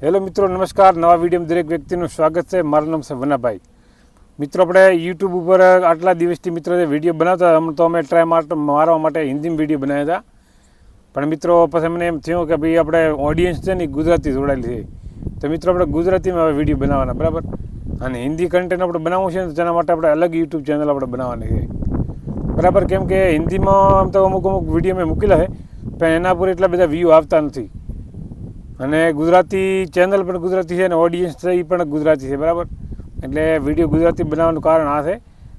Hello મિત્રો, નમસ્કાર. નવા વિડીયોમાં દરેક વ્યક્તિનું સ્વાગત છે. મારું નામ છે વનાભાઈ. મિત્રો, આપણે યુટ્યુબ ઉપર આટલા દિવસથી મિત્રો વિડીયો બનાવતા તો અમે ટ્રાય મારવા માટે હિન્દીમાં વિડીયો બનાવ્યા હતા. પણ મિત્રો પછી અમને એમ થયું કે ભાઈ આપણે ઓડિયન્સ છે ને ગુજરાતી જોડાયેલી છે, તો મિત્રો આપણે ગુજરાતીમાં હવે વિડીયો બનાવવાના, બરાબર. અને હિન્દી કન્ટેન્ટ આપણે બનાવવું છે ને તેના માટે આપણે અલગ યુટ્યુબ ચેનલ આપણે બનાવવાની છે, બરાબર. કેમ કે હિન્દીમાં આમ તો અમુક વિડીયો મેં મૂકેલા છે, પણ એના પર એટલા બધા વ્યૂ આવતા નથી. અને ગુજરાતી ચેનલ પણ ગુજરાતી છે અને ઓડિયન્સ છે એ પણ ગુજરાતી છે, બરાબર. એટલે વિડીયો ગુજરાતી બનાવવાનું કારણ આ છે.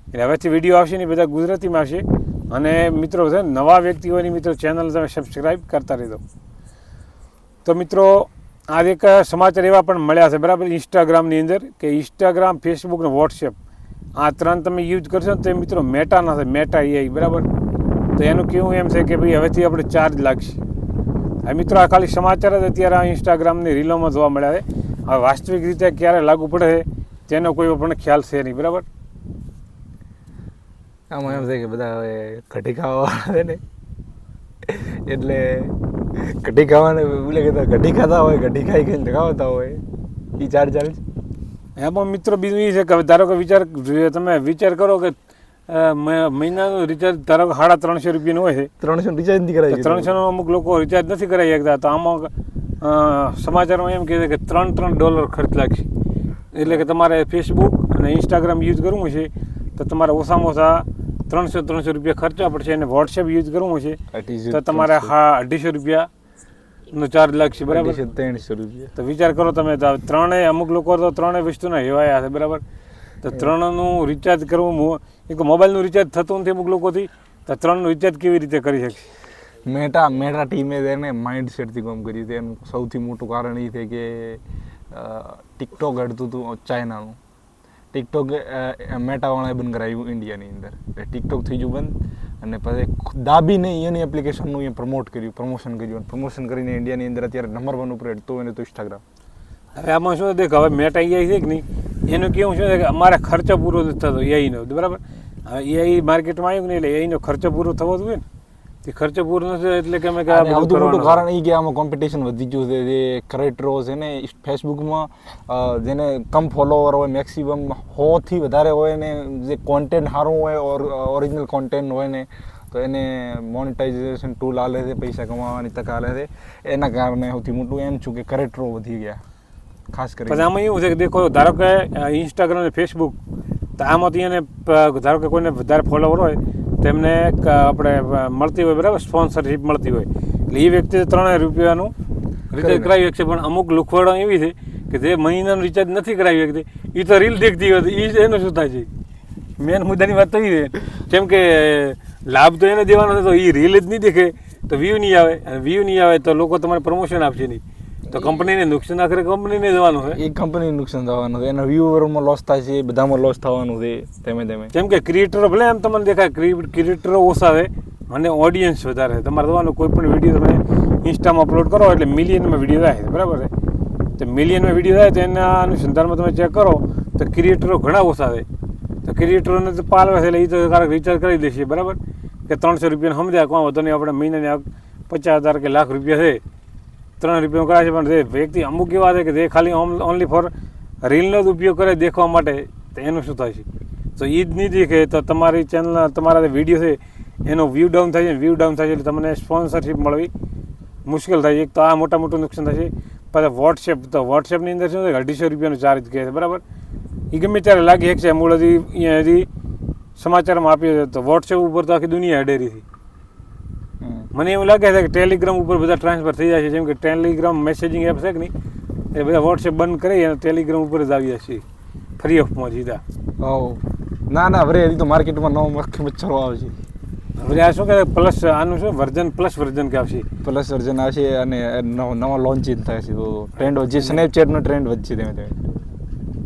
એટલે હવેથી વિડીયો આવશે ને બધા ગુજરાતીમાં આવશે. અને મિત્રો છે નવા વ્યક્તિઓની મિત્રો ચેનલ તમે સબસ્ક્રાઈબ કરતા રહેજો. તો મિત્રો આજે એક સમાચાર એવા પણ મળ્યા છે, બરાબર. ઇન્સ્ટાગ્રામની અંદર કે ઇન્સ્ટાગ્રામ, ફેસબુક અને વોટ્સએપ આ ત્રણ તમે યુઝ કરશો ને તો મિત્રો મેટાના છે, મેટા એઆઈ, બરાબર. તો એનું કેવું એમ છે કે ભાઈ હવેથી આપણે ચાર્જ લાગશે. આ મિત્રો આ ખાલી સમાચાર જ અત્યારે આ ઇન્સ્ટાગ્રામની રીલોમાં જોવા મળ્યા છે. હવે વાસ્તવિક રીતે ક્યારે લાગુ પડે છે તેનો કોઈ પણ ખ્યાલ છે નહીં, બરાબર. આમાં એમ છે કે બધા હવે કઢી ખાવાવાળા છે ને, એટલે કઢી ખાવાને બોલે કે કઢી ખાતા હોય, કઢી ખાઈ ખાઈને ખાવતા હોય એ ચાર્જ ચાલે છે. એમાં મિત્રો બીજું એ છે કે ધારો કે તમે વિચાર કરો કે મહિનાનું રિચાર્જ ધારો કે 350 રૂપિયાનું હોય છે, 300 રિચાર્જ નથી કરાવી, 300 અમુક લોકો રિચાર્જ નથી કરાવી શકતા. તો આમાં સમાચારમાં એમ કહે છે કે $3 ખર્ચ લાગશે. એટલે કે તમારે ફેસબુક અને ઇન્સ્ટાગ્રામ યુઝ કરવું છે તો તમારે ઓછામાં ઓછા 300 રૂપિયા ખર્ચવા પડશે. અને વોટ્સએપ યુઝ કરવું છે તો તમારે 250 રૂપિયાનો ચાર્જ લાગશે, બરાબર. 300 રૂપિયા. તો વિચાર કરો તમે, ત્રણેય અમુક લોકો તો ત્રણેય વસ્તુના હેવાયા છે, બરાબર. તો 3નું રિચાર્જ કરવું, એક મોબાઈલનું રિચાર્જ થતું નથી અમુક લોકોથી, તો 3નું રિચાર્જ કેવી રીતે કરી શકશે? મેટા ટીમે એને માઇન્ડસેટથી કામ કર્યું હતું. એનું સૌથી મોટું કારણ એ છે કે ટિકટોક હટતું હતું ચાઇનાનું. ટિકટોક મેટાવાળાએ બંધ કરાવ્યું ઇન્ડિયાની અંદર. એટલે ટિકટોક થઈ ગયું બંધ. અને પછી દાબીને એની એપ્લિકેશનનું એ પ્રમોશન કર્યું. પ્રમોશન કરીને ઇન્ડિયાની અંદર અત્યારે નંબર 1 ઉપર હટતું હોય ને તો ઇન્સ્ટાગ્રામ. હવે આમાં શું દેખ, હવે મેટા એઆઈ છે કે નહીં, એનું કેવું શું છે કે અમારે ખર્ચો પૂરો નથી થતો એઆઈનો, બરાબર. હવે એઆઈ માર્કેટમાં આવ્યું ને એટલે એઆઈનો ખર્ચો પૂરો થવો જોઈએ ને, તે ખર્ચો પૂરો નથી એટલે કે અમે સૌથી મોટું કારણ એ કે આમાં કોમ્પિટિશન વધી ગયું છે. જે ક્રિએટરો છે ને ફેસબુકમાં જેને કમ ફોલોવર હોય, મેક્સિમમ 100થી વધારે હોય ને, જે કોન્ટેન્ટ સારું હોય, ઓરિજિનલ કોન્ટેન્ટ હોય ને, તો એને મોનેટાઇઝેશન ટૂલ આલે છે, પૈસા કમાવાની તક આલે છે. એના કારણે સૌથી મોટું એમ છું કે ક્રિએટરો વધી ગયા ખાસ કરીને. પછી આમાં એવું છે કે દેખો, ધારો કે ઇન્સ્ટાગ્રામ અને ફેસબુક, તો આમાંથી એને ધારો કે કોઈને વધારે ફોલોવર હોય તો એમને આપણે મળતી હોય, બરાબર, સ્પોન્સરશીપ મળતી હોય. એટલે એ વ્યક્તિ 3 રૂપિયાનું રિચાર્જ કરાવી શકશે. પણ અમુક લુખવાડો એવી છે કે જે મહિનાનું રિચાર્જ નથી કરાવી શકતી, એ તો રીલ દેખતી હોય, એ એનું શું થાય છે? મેન મુદ્દાની વાત થઈ છે. કેમ કે લાભ તો એને દેવાનો છે, તો એ રીલ જ નહીં દેખે તો વ્યૂ નહીં આવે. અને વ્યૂ નહીં આવે તો લોકો તમારે પ્રમોશન આપશે નહીં, તો કંપનીને નુકસાન આખરે કંપનીને જવાનું છે. એ કંપનીને નુકસાન થવાનું છે, એના વ્યુઅરમાં લોસ થાય છે, બધામાં લોસ થવાનું છે તેમે. કેમ કે ક્રિએટરો ભલે એમ તમને દેખાય ક્રિએટરો ઓછા છે અને ઓડિયન્સ વધારે છે. તમારે જોવાનું કોઈ પણ વિડીયો તમે ઇન્સ્ટામાં અપલોડ કરો એટલે મિલિયનમાં વિડીયો થાય છે, બરાબર છે. તો મિલિયનમાં વિડીયો થાય તો એના અનુસંધાનમાં તમે ચેક કરો તો ક્રિએટરો ઘણા ઓછા છે. તો ક્રિએટરોને તો પાલવે છે એટલે એ તો કારક રિચાર્જ કરી દેશે, બરાબર. કે 300 રૂપિયાને સમજ્યા કોણ વધુ નહીં, આપણે મહિનાને 50,000 કે લાખ રૂપિયા છે, 3 રૂપિયા કરાશે. પણ જે વ્યક્તિ અમુક એવા છે કે જે ખાલી ઓનલી ફોર રીલનો જ ઉપયોગ કરે દેખવા માટે, તો એનું શું થાય છે? તો એ જ નહીં દેખે તો તમારી ચેનલ, તમારા જે વિડીયો છે એનો વ્યૂ ડાઉન થાય છે. વ્યૂ ડાઉન થાય છે એટલે તમને સ્પોન્સરશીપ મળવી મુશ્કેલ થાય છે. એક તો આ મોટું નુકસાન થાય છે. પછી વોટ્સએપ, તો વોટ્સએપની અંદર શું છે, 250 રૂપિયાનો ચાર્જ કહે છે, બરાબર. એ ગમે ત્યારે લાગી શકશે. મૂળ અહીંયા હજી સમાચારમાં આપ્યો છે. તો વોટ્સએપ ઉપર તો આખી દુનિયા અડેરી છે. મને એવું લાગે છે કે ટેલિગ્રામ ઉપર બધા ટ્રાન્સફર થઈ જાય છે. જેમ કે ટેલિગ્રામ મેસેજિંગ એપ છે કે નહીં, એ બધા વોટ્સએપ બંધ કરી અને ટેલિગ્રામ ઉપર જ આવી જશે ફ્રી ઓફમાં સીધા. ના વરે હજી તો માર્કેટમાં નવો મચ્છરો આવશે. હવે આ શું કહે, પ્લસ આનું શું પ્લસ વર્ઝન કે આવશે, પ્લસ વર્ઝન આવશે અને નવા લોન્ચિંગ થાય છે. તો ટ્રેન્ડ જે સ્નેપચેટનો ટ્રેન્ડ વધશે ધીમે.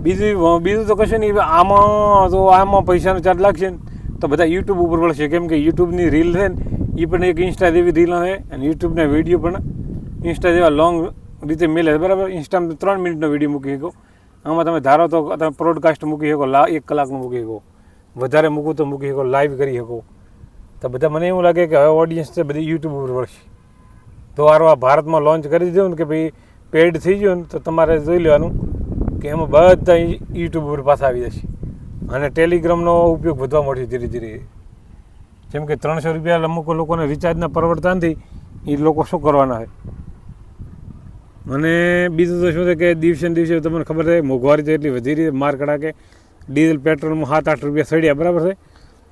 બીજું તો કશું નહીં. આમાં પૈસાનો ચાર્જ લાગશે ને તો બધા યુટ્યુબ ઉપર વળશે. કેમ કે યુટ્યુબની રીલ છે ને એ પણ એક ઇન્સ્ટા જેવી રીલ છે, અને યુટ્યુબના વિડીયો પણ ઇન્સ્ટા જેવા લોંગ રીતે મેલે છે, બરાબર. ઇન્સ્ટામાં 3 મિનિટનો વિડીયો મૂકી શકો. આમાં તમે ધારો તો તમે પ્રોડકાસ્ટ મૂકી શકો, 1 કલાકનું મૂકી શકો, વધારે મૂકવું તો મૂકી શકો, લાઈવ કરી શકો. તો બધા મને એવું લાગે કે હવે ઓડિયન્સ છે બધી યુટ્યુબ ઉપર વળશે. તો આ ભારતમાં લોન્ચ કરી દીધું ને કે ભાઈ પેડ થઈ ગયું ને તો તમારે જોઈ લેવાનું કે એમાં બધા યુટ્યુબ ઉપર પાછા આવી જશે. અને ટેલિગ્રામનો ઉપયોગ વધવા મળ્યો ધીરે ધીરે. જેમ કે 300 રૂપિયા અમુક લોકોને રિચાર્જના પરવડતા નથી, એ લોકો શું કરવાના છે. અને બીજું તો શું છે કે દિવસે ને દિવસે તમને ખબર છે મોંઘવારી તો એટલી વધી રહી, માર કડાકે ડીઝલ પેટ્રોલમાં 7-8 રૂપિયા સડ્યા, બરાબર છે.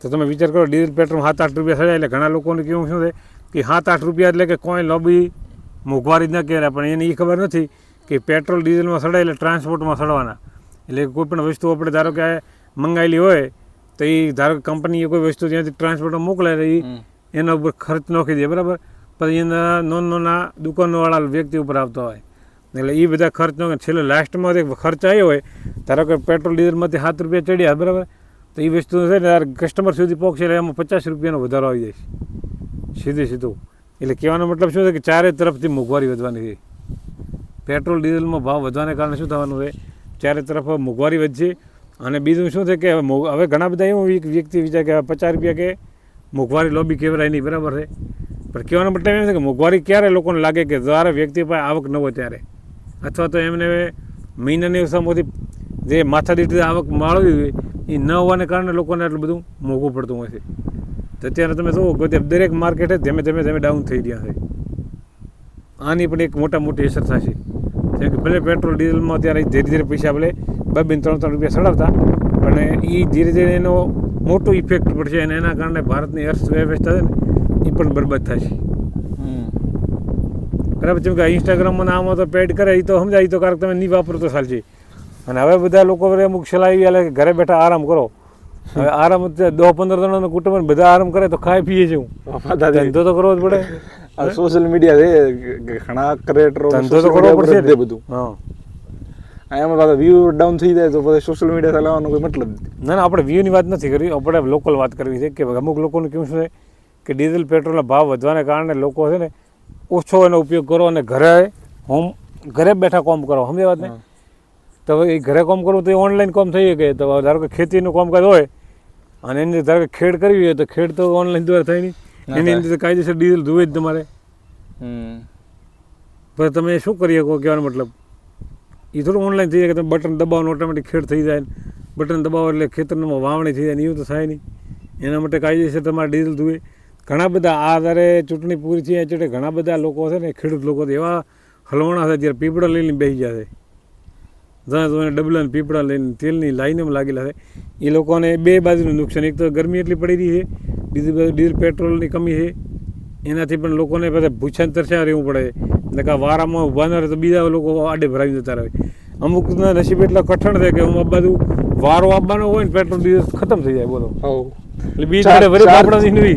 તો તમે વિચાર કરો ડીઝલ પેટ્રોલમાં 7-8 રૂપિયા સડ્યા એટલે ઘણા લોકોને કેવું શું છે કે 7-8 રૂપિયા એટલે કે કોઈ લોબી મોંઘવારી જ ન કહેવાય, પણ એને એ ખબર નથી કે પેટ્રોલ ડીઝલમાં સડાય એટલે ટ્રાન્સપોર્ટમાં સડવાના. એટલે કોઈ પણ વસ્તુ આપણે ધારો કે મંગાવેલી હોય તો એ ધારો કે કંપનીએ કોઈ વસ્તુ ત્યાંથી ટ્રાન્સપોર્ટમાં મોકલે તો એના ઉપર ખર્ચ નાખી દે, બરાબર. પછી એના નાના દુકાનોવાળા વ્યક્તિ ઉપર આવતા હોય એટલે એ બધા ખર્ચ ન છેલ્લે લાસ્ટમાં ખર્ચ આવ્યો હોય. ધારો કે પેટ્રોલ ડીઝલમાંથી 7 રૂપિયા ચડ્યા, બરાબર, તો એ વસ્તુ છે ને કસ્ટમર સુધી પહોંચશે એટલે એમાં 50 રૂપિયાનો વધારો આવી જાય છે સીધું. એટલે કહેવાનો મતલબ શું છે કે ચારે તરફથી મોંઘવારી વધવાની છે. પેટ્રોલ ડીઝલમાં ભાવ વધવાને કારણે શું થવાનું છે, ચારે તરફ મોંઘવારી વધશે. અને બીજું શું છે કે હવે ઘણા બધા એવું વ્યક્તિ વિચારે કે 50 રૂપિયા કે મોંઘવારી લોબી કહેવાય નહીં, બરાબર છે. પણ કહેવાનો મતલબ એમ છે કે મોંઘવારી ક્યારે લોકોને લાગે કે જ્યારે વ્યક્તિ પાસે આવક ન હોય ત્યારે, અથવા તો એમને મહિનાની સમયથી જે માથાદીઠ આવક માળવી હોય એ ન હોવાને કારણે લોકોને એટલું બધું મોંઘું પડતું હોય છે. તો અત્યારે તમે જુઓ કે દરેક માર્કેટ ધીમે ધીમે ડાઉન થઈ રહ્યા છે. આની પણ એક મોટી અસર થશે. જેમ કે ભલે પેટ્રોલ ડીઝલમાં અત્યારે ધીરે ધીરે પૈસા ભલે 2-3 રૂપિયા સડાવતા, પણ એ ધીરે ધીરે એનો મોટો ઇફેક્ટ પડશે અને એના કારણે ભારતની અર્થવ્યવસ્થા છે ને એ પણ બરબાદ થશે, બરાબર. જેમ કે ઇન્સ્ટાગ્રામમાં આમાં તો પેડ કરે એ તો સમજાય, એ તો કારક તમે નહીં વાપરો તો ચાલશે. અને હવે બધા લોકો અમુક સલાહ એવી આલે કે ઘરે બેઠા આરામ કરો. હવે આરામ 10-15 જણાનો કુટુંબ બધા આરામ કરે તો ખાઈ પીએ છે, ધંધો તો કરવો જ પડે. સોશિયલ મીડિયા છે ઘણા ક્રિએટરો ધંધો તો કરવો પડશે બધું. હા, એમાં પાછા વ્યૂ ડાઉન થઈ જાય તો પછી સોશિયલ મીડિયા ચલાવવાનો કોઈ મતલબ નથી. ના, આપણે વ્યૂની વાત નથી કરવી, આપણે લોકલ વાત કરવી છે. કે અમુક લોકોનું કેવું છે કે ડીઝલ પેટ્રોલના ભાવ વધવાને કારણે લોકો છે ને ઓછો એનો ઉપયોગ કરો અને ઘરે બેઠા કામ કરો, સમજે વાત ને. તો એ ઘરે કામ કરવું તો એ ઓનલાઈન કામ થઈ શકે. તો ધારો કે ખેતીનું કામકાજ હોય અને એની ધારો કે ખેડ કરવી હોય તો ખેડ તો ઓનલાઈન દ્વારા થાય નહીં, એની અંદર કાયદેસર ડીઝલ ધોવે જ તમારે. પણ તમે શું કરી શકો, કહેવાનો મતલબ એ થોડું ઓનલાઈન થઈ જાય કે તમે બટન દબાવો ઓટોમેટિક ખેડ થઈ જાય, બટન દબાવો એટલે ખેતરમાં વાવણી થઈ જાય, એવું તો થાય નહીં. એના માટે કાયદેસર તમારે ડીઝલ ધોવે. ઘણા બધા આ જ્યારે ચૂંટણી પૂરી થઈ એટલે ઘણા બધા લોકો છે ને ખેડૂત લોકો એવા હલવાણા છે જ્યારે પીપળા લઈને બેસી જાય છે, જ્યાં તો ડબલાને પીપળા લઈને તેલની લાઈનમાં લાગેલા છે. એ લોકોને બે બાજુનું નુકસાન, એક તો ગરમી એટલી પડી રહી છે, બીજી બાજુ ડીઝલ પેટ્રોલની કમી છે, એનાથી પણ લોકોને બધા ભૂછાને તરસ્યા રહેવું પડે. એટલે કે વારામાં ઊભા ન રહે તો બીજા લોકો આડે ભરાવી જતા રહે. અમુકના નસીબ એટલા કઠણ છે કે હું આ બાજુ વારો આપવાનો હોય ને પેટ્રોલ ડીઝલ ખતમ થઈ જાય, બોલો. એટલે બીજ આપણે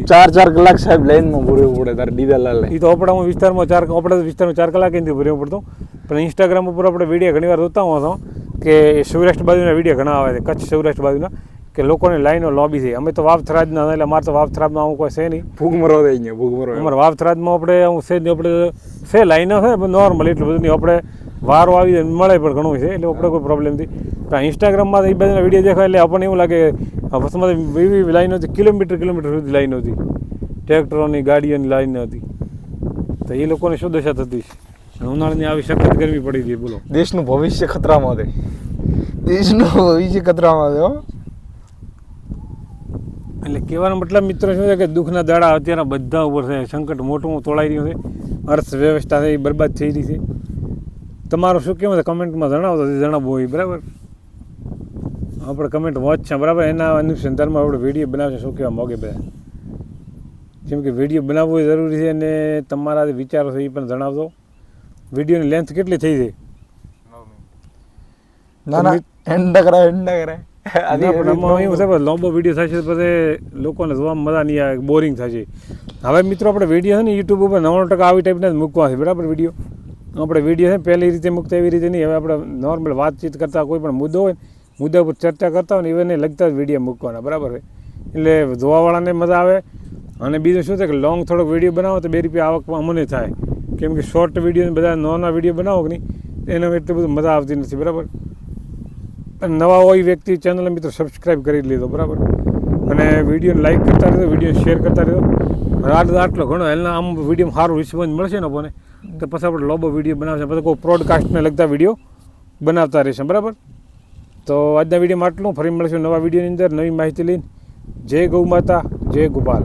4 કલાક સાહેબ લાઈનમાં ભરવું પડે તારે ડીઝલ લાલે. એ તો આપણા વિસ્તારમાં 4 કલાક એનાથી ભરવું પડતું. પણ ઇન્સ્ટાગ્રામ ઉપર આપણે વિડીયો ઘણી વાર જોતા હોતો કે સૌરાષ્ટ્ર બાજુના વિડીયો ઘણા આવે છે, કચ્છ સૌરાષ્ટ્ર બાજુના, કે લોકોની લાઈનો લોબી છે. અમે તો વાવથરાજના, એટલે મારે તો વાવથરાજમાં આવું કોઈ છે નહીં. ભૂગમરો થઈ ગયો, ભૂગમરો. અમારે વાવથરાજમાં આપણે હું છે નહીં, આપણે છે લાઈનો છે નોર્મલ, એટલું બધું નહીં. આપણે વારો આવી જાય મળે પણ ઘણું છે, એટલે આપણે કોઈ પ્રોબ્લેમ નથી. પણ ઇન્સ્ટાગ્રામમાં એ બાજુના વિડીયો દેખાય એટલે આપણને એવું લાગે બસમાં એવી લાઈનો હતી, કિલોમીટર સુધી લાઈનો હતી, ટ્રેક્ટરોની ગાડીઓની લાઈનો હતી. તો એ લોકોને શું દશા થતી છે, ઉનાળાની આવી સખત ગરમી પડી ગઈ, બોલો. દેશનું ભવિષ્ય ખતરામાં છે, દેશનું ભવિષ્ય ખતરામાં છે. એટલે કહેવાનો મતલબ મિત્રો શું છે કે દુઃખના દાડા અત્યારે બધા ઉપર છે, સંકટ મોટું તોળાઈ રહ્યું છે, અર્થવ્યવસ્થા છે એ બરબાદ થઈ રહી છે. તમારું શું કહેવું છે કમેન્ટમાં જણાવો, તો જણાવવું હોય, બરાબર. આપણે કમેન્ટ વાંચશે, બરાબર. એના અનુસંધાનમાં આપણે વિડીયો બનાવશે, શું કહેવા માગે બધા. જેમ કે વિડીયો બનાવવો જરૂરી છે અને તમારા જે વિચારો છે એ પણ જણાવજો. વિડીયોની લેન્થ કેટલી થઈ છે? ના એન્ડ કરાય એવું છે લાંબો વિડીયો થશે પછી લોકોને જોવામાં મજા નહીં આવે, બોરિંગ થશે. હવે મિત્રો આપણે વિડીયો છે ને યુટ્યુબ ઉપર 99% આવી ટાઈપના જ મૂકવા છે, બરાબર. વિડીયો આપણે વિડીયો છે પહેલી રીતે મૂકતા એવી રીતે નહીં. હવે આપણે નોર્મલ વાતચીત કરતા કોઈ પણ મુદ્દો હોય, મુદ્દા ઉપર ચર્ચા કરતા હોય ને એને લગતા જ વિડીયો મૂકવાના, બરાબર છે. એટલે જોવાવાળાને મજા આવે. અને બીજું શું છે કે લોંગ થોડોક વિડીયો બનાવો તો 2 રૂપિયા આવકમાં અમને થાય. કેમ કે શોર્ટ વિડીયો બધા નાના વિડીયો બનાવો કે નહીં એનામાં એટલું બધું મજા આવતી નથી, બરાબર. નવા હોય વ્યક્તિ ચેનલને મિત્રો સબસ્ક્રાઈબ કરી લીધો, બરાબર. અને વિડીયોને લાઈક કરતા રહેજો, વિડીયો શેર કરતા રહેજો. આટલો ઘણો એના આમ વિડીયોમાં સારું રિસ્પોન્સ મળશે ને આપણને તો પછી આપણે લોબો વિડીયો બનાવશે, પછી કોઈ પ્રોડકાસ્ટને લગતા વિડીયો બનાવતા રહીશું, બરાબર. તો આજના વિડીયોમાં આટલું. ફરી મળીશું નવા વિડીયોની અંદર નવી માહિતી લઈને. જય ગૌ માતા, જય ગોપાલ.